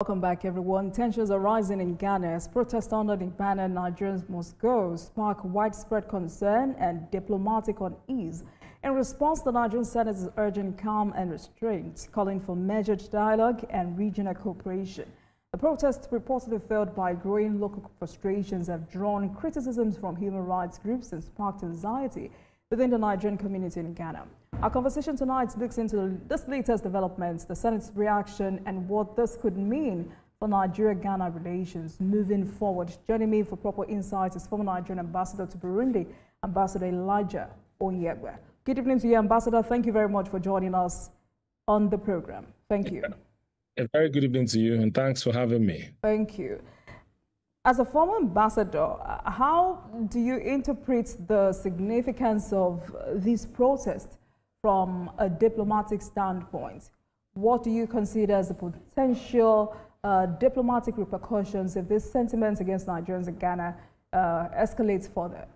Welcome back, everyone. Tensions are rising in Ghana as protests under the banner Nigerians Must Go spark widespread concern and diplomatic unease. In response, the Nigerian Senate is urging calm and restraint, calling for measured dialogue and regional cooperation. The protests, reportedly fueled by growing local frustrations, have drawn criticisms from human rights groups and sparked anxiety within the Nigerian community in Ghana. Our conversation tonight looks into this latest developments, the Senate's reaction, and what this could mean for Nigeria-Ghana relations moving forward. Joining me for proper insights is former Nigerian ambassador to Burundi, Ambassador Elijah Onyegwe. Good evening to you, Ambassador. Thank you very much for joining us on the program. Thank you. A very good evening to you, and thanks for having me. Thank you. As a former ambassador, how do you interpret the significance of these protests from a diplomatic standpoint? What do you consider as the potential diplomatic repercussions if this sentiment against Nigerians in Ghana escalates further?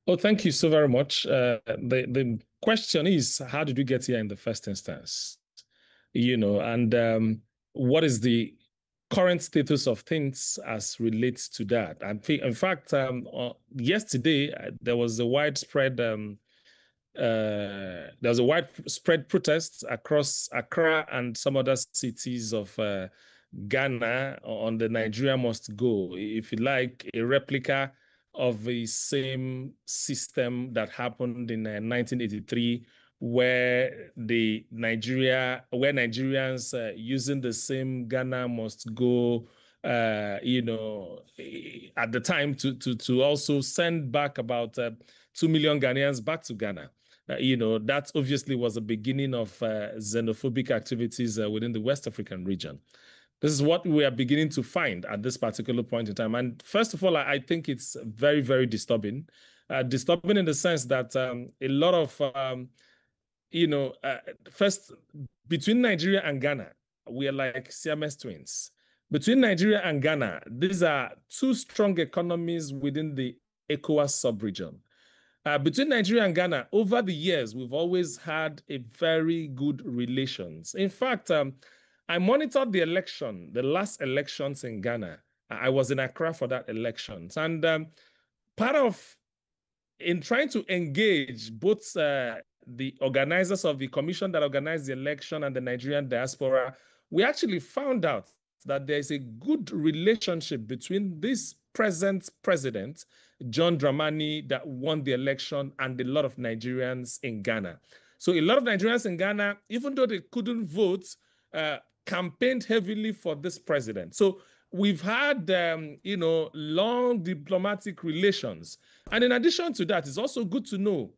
Oh, thank you so very much. The question is, how did we get here in the first instance? And what is the current status of things as relates to that? In fact, yesterday there was a widespread protest across Accra and some other cities of Ghana on the Nigeria Must Go, if you like, a replica of the same system that happened in 1983, where Nigerians using the same Ghana Must Go, at the time to also send back about 2 million Ghanaians back to Ghana. That obviously was the beginning of xenophobic activities within the West African region. This is what we are beginning to find at this particular point in time. And first of all, I think it's very, very disturbing. Disturbing in the sense that a lot of first, between Nigeria and Ghana, we are like Siamese twins. Between Nigeria and Ghana, these are two strong economies within the ECOWAS sub-region. Between Nigeria and Ghana, over the years, we've always had a very good relations. In fact, I monitored the last elections in Ghana. I was in Accra for that elections. And in trying to engage both the organizers of the commission that organized the election and the Nigerian diaspora, we actually found out that there's a good relationship between this present president, John Dramani, that won the election, and a lot of Nigerians in Ghana. So a lot of Nigerians in Ghana, even though they couldn't vote, campaigned heavily for this president. So we've had, long diplomatic relations. And in addition to that, it's also good to know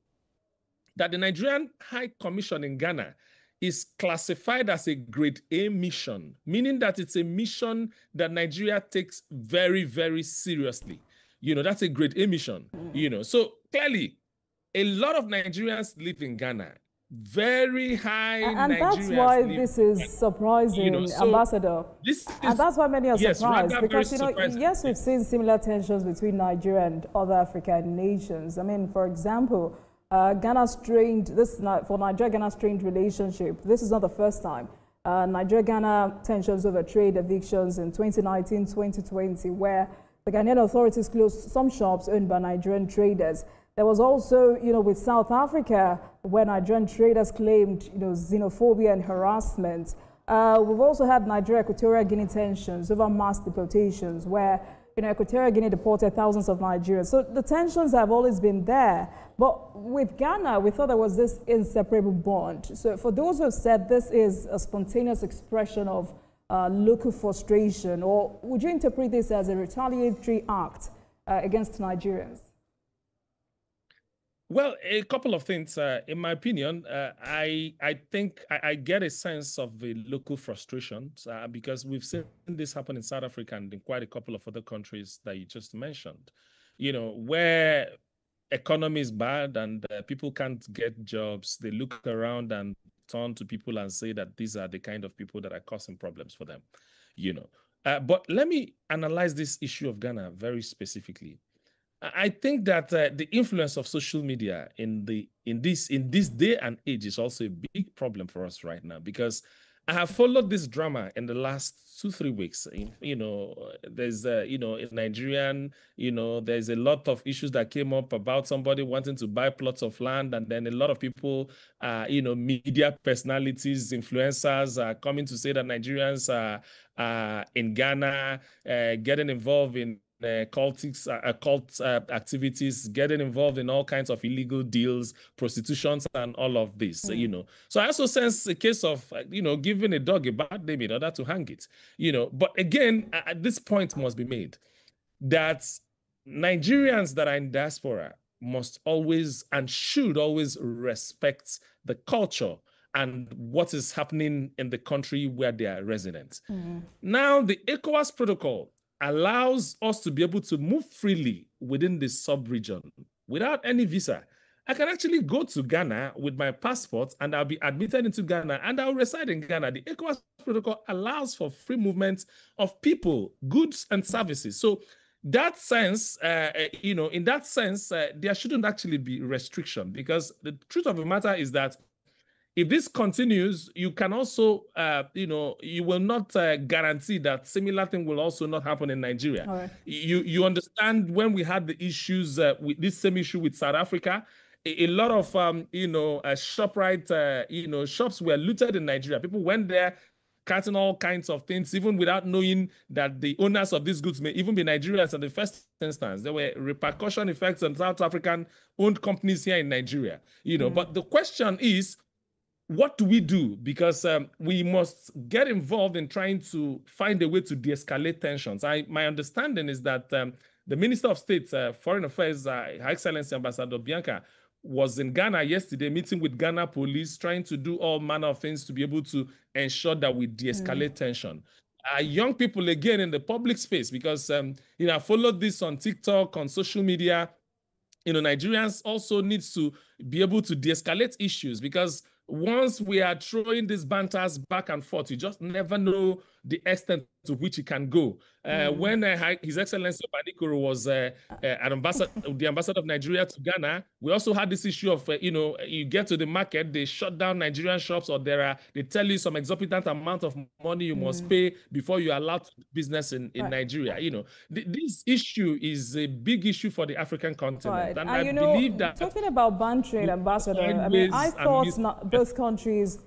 that the Nigerian High Commission in Ghana is classified as a grade A mission, meaning that it's a mission that Nigeria takes very, very seriously. That's a grade A mission, So clearly, a lot of Nigerians live in Ghana. Very high and Nigerians. That's why this is surprising, Ambassador. And that's why many are surprised, because yes, we've seen similar tensions between Nigeria and other African nations. I mean, for example, for Nigeria-Ghana strained relationship, this is not the first time. Nigeria-Ghana tensions over trade evictions in 2019-2020, where the Ghanaian authorities closed some shops owned by Nigerian traders. There was also, with South Africa, where Nigerian traders claimed, xenophobia and harassment. We've also had Nigeria-Equatorial Guinea tensions over mass deportations, where Equatorial Guinea deported thousands of Nigerians. So the tensions have always been there. But with Ghana, we thought there was this inseparable bond. So for those who have said this is a spontaneous expression of local frustration, or would you interpret this as a retaliatory act against Nigerians? Well, a couple of things. In my opinion, I think I get a sense of the local frustrations because we've seen this happen in South Africa and in quite a couple of other countries that you just mentioned, where economy is bad and people can't get jobs. They look around and turn to people and say that these are the kind of people that are causing problems for them, But let me analyze this issue of Ghana very specifically. I think that the influence of social media in this day and age is also a big problem for us right now, because I have followed this drama in the last 2-3 weeks. There's in Nigerian, there's a lot of issues that came up about somebody wanting to buy plots of land, and then a lot of people, media personalities, influencers are coming to say that Nigerians are in Ghana, getting involved in cult activities, getting involved in all kinds of illegal deals, prostitutions, and all of this. So I also sense a case of giving a dog a bad name in order to hang it. But again, at this point must be made that Nigerians that are in diaspora must always and should always respect the culture and what is happening in the country where they are residents. Now, the ECOWAS protocol allows us to be able to move freely within the sub-region without any visa. I can actually go to Ghana with my passport and I'll be admitted into Ghana and I'll reside in Ghana. The ECOWAS protocol allows for free movement of people, goods, and services. So that sense, in that sense, there shouldn't actually be restriction, because the truth of the matter is that if this continues, you can also, you will not guarantee that similar thing will also not happen in Nigeria. Right. You understand, when we had the issues with this same issue with South Africa, a lot of ShopRite, shops were looted in Nigeria. People went there, cutting all kinds of things, even without knowing that the owners of these goods may even be Nigerians in the first instance. There were repercussion effects on South African-owned companies here in Nigeria. But the question is, what do we do? Because we must get involved in trying to find a way to de-escalate tensions. My understanding is that the Minister of State, Foreign Affairs, Her Excellency Ambassador Bianca, was in Ghana yesterday, meeting with Ghana police, trying to do all manner of things to be able to ensure that we de-escalate tension. Young people, again, in the public space, because I followed this on TikTok, on social media. Nigerians also need to be able to de-escalate issues, because once we are throwing these banters back and forth, you just never know the extent to which it can go. When His Excellency Banikoro was the ambassador of Nigeria to Ghana, we also had this issue of, you get to the market, they shut down Nigerian shops, or they tell you some exorbitant amount of money you must pay before you're allowed to do business in Nigeria. This issue is a big issue for the African continent. And I believe that, talking about ban trade, Ambassador, I thought both countries,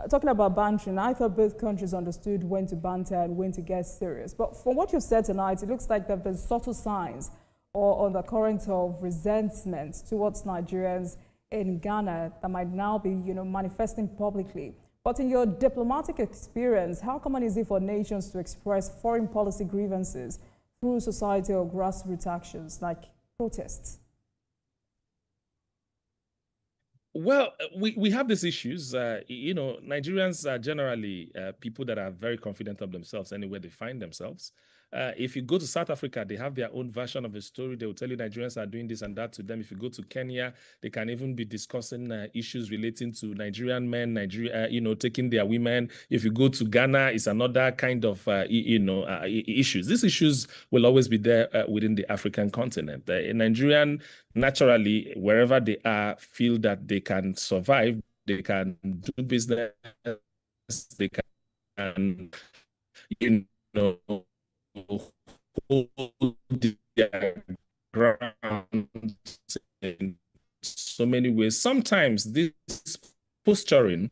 talking about bantering, I thought both countries understood when to banter and when to get serious. But from what you've said tonight, it looks like there have been subtle signs or the current of resentment towards Nigerians in Ghana that might now be, manifesting publicly. But in your diplomatic experience, how common is it for nations to express foreign policy grievances through society or grassroots actions like protests? Well, we have these issues. Nigerians are generally people that are very confident of themselves anywhere they find themselves. If you go to South Africa, they have their own version of a story. They will tell you Nigerians are doing this and that to them. If you go to Kenya, they can even be discussing issues relating to Nigerian men, taking their women. If you go to Ghana, it's another kind of, issues. These issues will always be there within the African continent. Nigerian, naturally, wherever they are, feel that they can survive, they can do business, they can, hold their ground in so many ways. Sometimes this posturing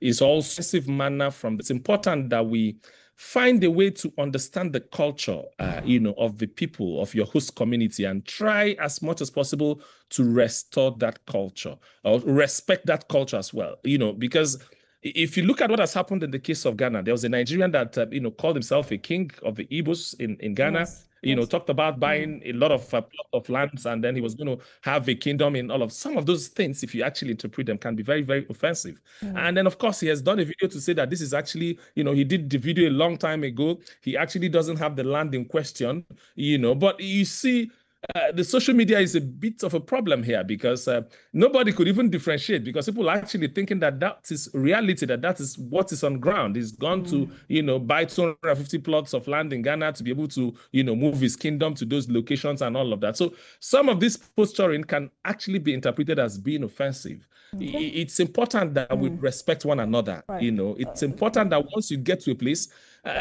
is also a manner from. It's important that we find a way to understand the culture, of the people of your host community, and try as much as possible to restore that culture or respect that culture as well. Because if you look at what has happened in the case of Ghana, there was a Nigerian that, called himself a king of the Igbos in Ghana, talked about buying a lot of lands, and then he was going to have a kingdom in all of. Some of those things, if you actually interpret them, can be very, very offensive. And then, of course, he has done a video to say that this is actually, he did the video a long time ago. He actually doesn't have the land in question, but you see, the social media is a bit of a problem here because nobody could even differentiate, because people are actually thinking that that is reality, that is what is on ground. He's gone to, buy 250 plots of land in Ghana to be able to, move his kingdom to those locations and all of that. So some of this posturing can actually be interpreted as being offensive. Okay. It's important that we respect one another. Right. It's important that once you get to a place,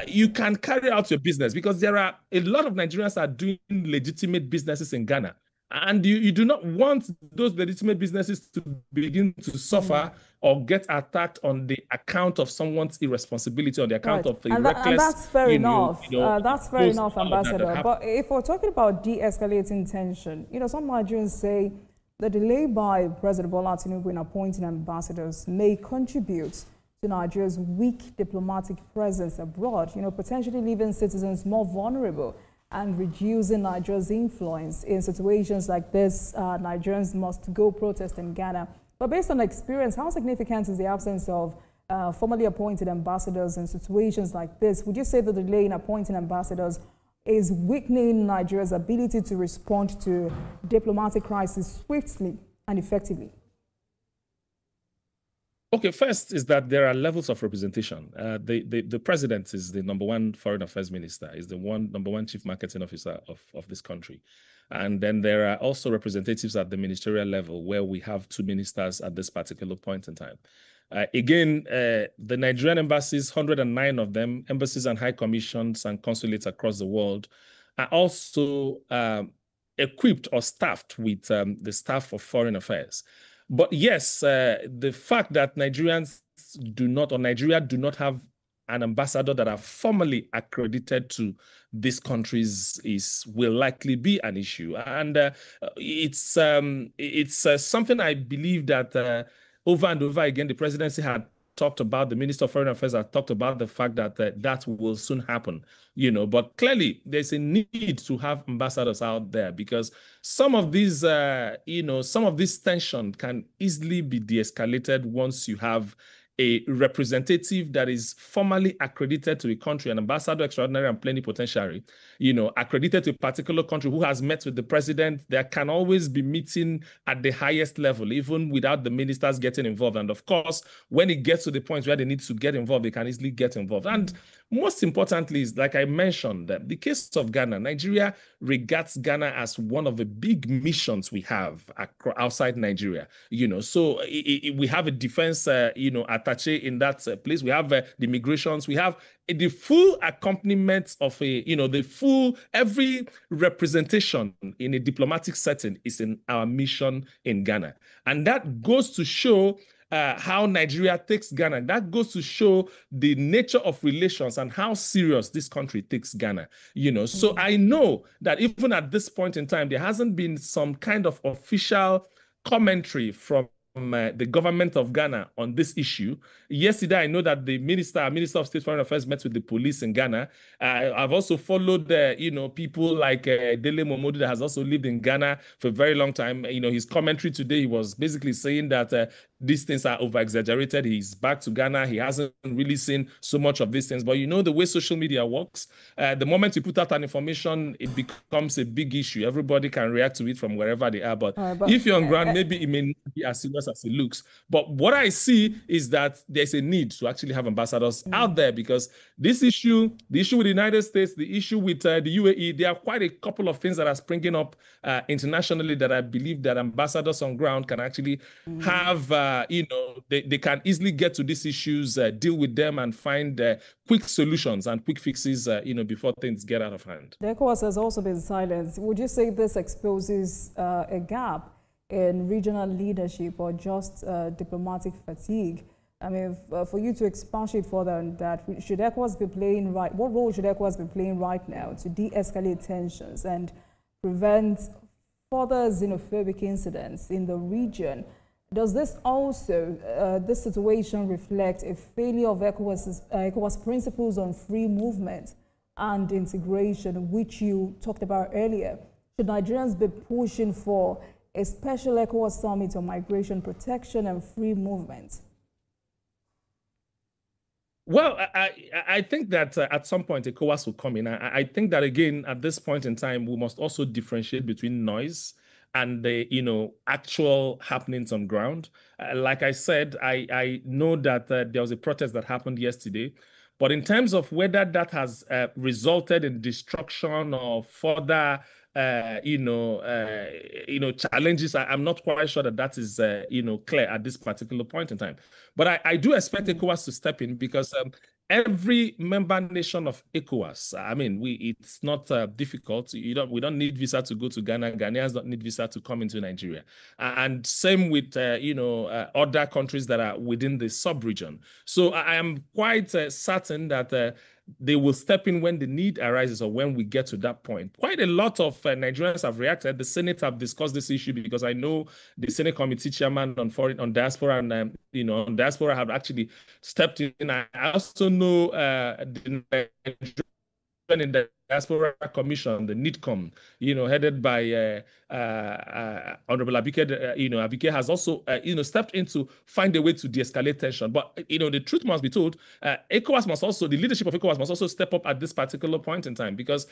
you can carry out your business, because there are a lot of Nigerians are doing legitimate businesses in Ghana. And you do not want those legitimate businesses to begin to suffer or get attacked on the account of someone's irresponsibility, on the account of a reckless... And that's fair enough. That's fair enough, Ambassador. But if we're talking about de-escalating tension, some Nigerians say the delay by President Bola Tinubu in appointing ambassadors may contribute to Nigeria's weak diplomatic presence abroad, potentially leaving citizens more vulnerable and reducing Nigeria's influence. In situations like this, Nigerians must go protest in Ghana. But based on experience, how significant is the absence of formally appointed ambassadors in situations like this? Would you say the delay in appointing ambassadors is weakening Nigeria's ability to respond to diplomatic crises swiftly and effectively? Okay, first is that there are levels of representation. The president is the #1 foreign affairs minister, is the #1 chief marketing officer of this country. And then there are also representatives at the ministerial level, where we have 2 ministers at this particular point in time. Again, the Nigerian embassies, 109 of them, embassies and high commissions and consulates across the world, are also equipped or staffed with the staff of foreign affairs. But yes, the fact that Nigerians Nigeria do not have an ambassador that are formally accredited to these countries will likely be an issue. And it's something I believe that over and over again, the presidency had talked about, the Minister of Foreign Affairs had talked about the fact that that will soon happen, but clearly there's a need to have ambassadors out there, because some of these, some of this tension can easily be de-escalated once you have a representative that is formally accredited to a country, an ambassador extraordinary and plenipotentiary, accredited to a particular country, who has met with the president. There can always be meeting at the highest level, even without the ministers getting involved. And of course, when it gets to the point where they need to get involved, they can easily get involved. And most importantly is, like I mentioned, the case of Ghana. Nigeria regards Ghana as one of the big missions we have outside Nigeria. So we have a defense, attaché in that place. We have the migrations. We have the full accompaniment of every representation in a diplomatic setting is in our mission in Ghana. And that goes to show how Nigeria takes Ghana. That goes to show the nature of relations and how serious this country takes Ghana. So I know that even at this point in time, there hasn't been some kind of official commentary from the government of Ghana on this issue. Yesterday, I know that the Minister of State Foreign Affairs met with the police in Ghana. I've also followed, people like Dele Momodu, that has also lived in Ghana for a very long time. His commentary today, he was basically saying that these things are over-exaggerated. He's back to Ghana. He hasn't really seen so much of these things. But the way social media works, the moment you put out an information, it becomes a big issue. Everybody can react to it from wherever they are. But if you're on ground, maybe it may not be as serious as it looks. But what I see is that there's a need to actually have ambassadors out there, because this issue, the issue with the United States, the issue with the UAE, there are quite a couple of things that are springing up internationally that I believe that ambassadors on ground can actually have, they can easily get to these issues, deal with them, and find quick solutions and quick fixes, before things get out of hand. The ECOWAS has also been silent. Would you say this exposes a gap in regional leadership, or just diplomatic fatigue? I mean, for you to expatiate further on that, should ECOWAS be playing right? What role should ECOWAS be playing right now to de-escalate tensions and prevent further xenophobic incidents in the region? Does this also, this situation, reflect a failure of ECOWAS principles on free movement and integration, which you talked about earlier? Should Nigerians be pushing for a special ECOWAS summit on migration protection and free movement? Well, I think that at some point ECOWAS will come in. I think that again at this point in time we must also differentiate between noise and the actual happenings on ground. Like I said, I know that there was a protest that happened yesterday, but in terms of whether that has resulted in destruction or further challenges, I'm not quite sure that that is clear at this particular point in time. But I do expect ECOWAS to step in because every member nation of ECOWAS, I mean, it's not difficult. We don't need visa to go to Ghana. Ghanaians don't need visa to come into Nigeria. And same with other countries that are within the sub-region. So I am quite certain that they will step in when the need arises or when we get to that point. Quite a lot of Nigerians have reacted. The Senate have discussed this issue because I know the Senate Committee Chairman on diaspora and on diaspora have actually stepped in. I also know the in the Diaspora Commission, the NIDCOM, headed by Honorable Abike, Abike has also, stepped in to find a way to de-escalate tension. But, the truth must be told, ECOWAS must also, the leadership of ECOWAS must also step up at this particular point in time because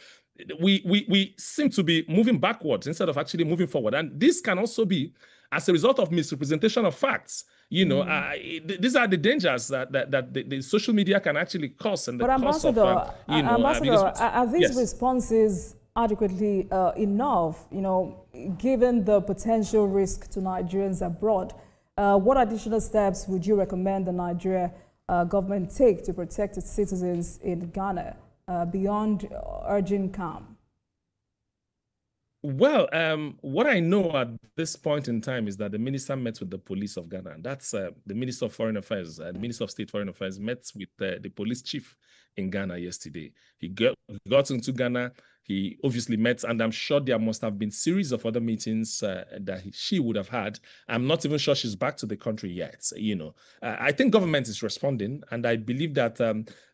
we seem to be moving backwards instead of actually moving forward. And this can also be as a result of misrepresentation of facts. These are the dangers that the social media can actually cause. And the but Ambassador, are these yes. responses adequately enough, given the potential risk to Nigerians abroad? What additional steps would you recommend the Nigeria government take to protect its citizens in Ghana beyond urging calm? Well, what I know at this point in time is that the minister met with the police of Ghana. That's the Minister of Foreign Affairs, the Minister of State Foreign Affairs met with the police chief in Ghana yesterday. He got into Ghana. He obviously met, and I'm sure there must have been series of other meetings that she would have had. I'm not even sure she's back to the country yet. I think government is responding, and I believe that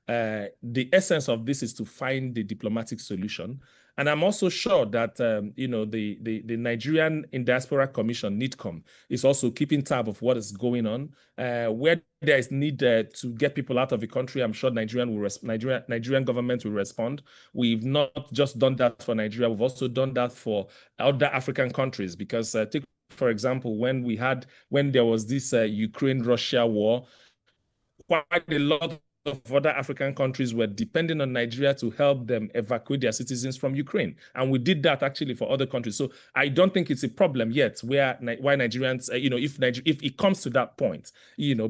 the essence of this is to find the diplomatic solution. And I'm also sure that, the Nigerian in Diaspora Commission, NIDCOM, is also keeping tab of what is going on. Where there is need to get people out of the country, I'm sure Nigerian government will respond. We've not just done that for Nigeria, we've also done that for other African countries because take, for example, when there was this Ukraine-Russia war, quite a lot of other African countries were depending on Nigeria to help them evacuate their citizens from Ukraine. And we did that actually for other countries. So I don't think it's a problem yet why Nigerians, if it comes to that point,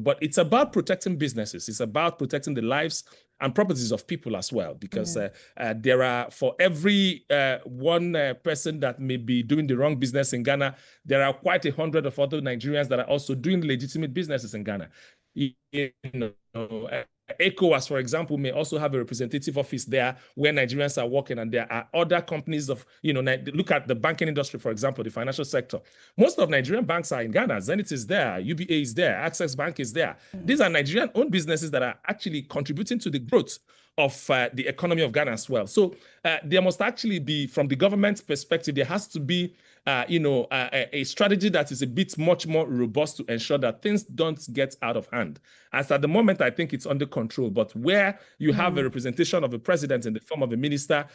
but it's about protecting businesses. It's about protecting the lives and properties of people as well, because there are, for every one person that may be doing the wrong business in Ghana, there are quite 100 of other Nigerians that are also doing legitimate businesses in Ghana. ECOWAS, for example, may also have a representative office there where Nigerians are working, and there are other companies of, look at the banking industry, for example, the financial sector. Most of Nigerian banks are in Ghana. Zenith is there, UBA is there, Access Bank is there. These are Nigerian-owned businesses that are actually contributing to the growth of the economy of Ghana as well. So there must actually be, from the government's perspective, there has to be a strategy that is a bit much more robust to ensure that things don't get out of hand. As at the moment, I think it's under control, but where you have a representation of the president in the form of a minister,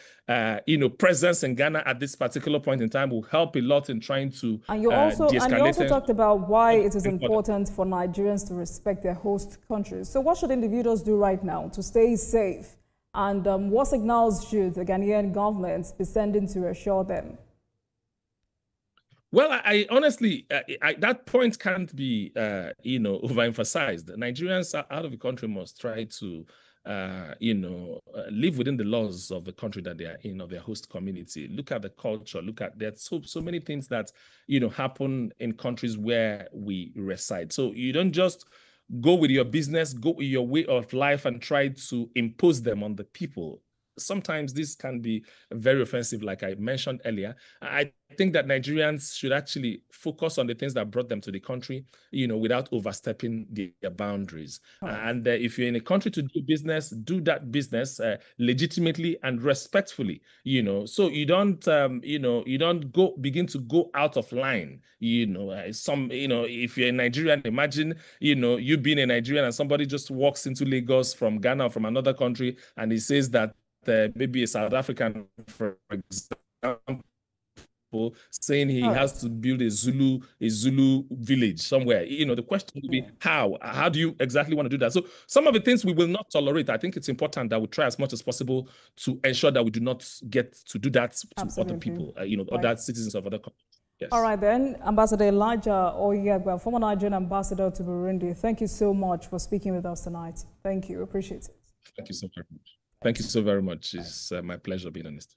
presence in Ghana at this particular point in time will help a lot in trying to de-escalate. And you also talked about why it is important for Nigerians to respect their host countries. So what should individuals do right now to stay safe? And what signals should the Ghanaian government be sending to assure them? Well, I honestly, that point can't be, overemphasized. Nigerians out of the country must try to, live within the laws of the country that they are in, of their host community. Look at the culture. Look at there's so many things that, happen in countries where we reside. So you don't just go with your business, go with your way of life and try to impose them on the people sometimes this can be very offensive, like I mentioned earlier. I think that Nigerians should actually focus on the things that brought them to the country, without overstepping their boundaries. And if you're in a country to do business, do that business legitimately and respectfully, so you don't, begin to go out of line. If you're a Nigerian, imagine, you being a Nigerian and somebody just walks into Lagos from Ghana or from another country and he says that maybe a South African, for example, saying he has to build a Zulu village somewhere. The question will be how do you exactly want to do that? So some of the things we will not tolerate. I think it's important that we try as much as possible to ensure that we do not get to do that to other people, other citizens of other countries. Yes. All right then, Ambassador Elijah Oyegba, former Nigerian ambassador to Burundi, thank you so much for speaking with us tonight. Thank you, appreciate it. Thank you so very much. Thank you so very much. It's my pleasure being on this.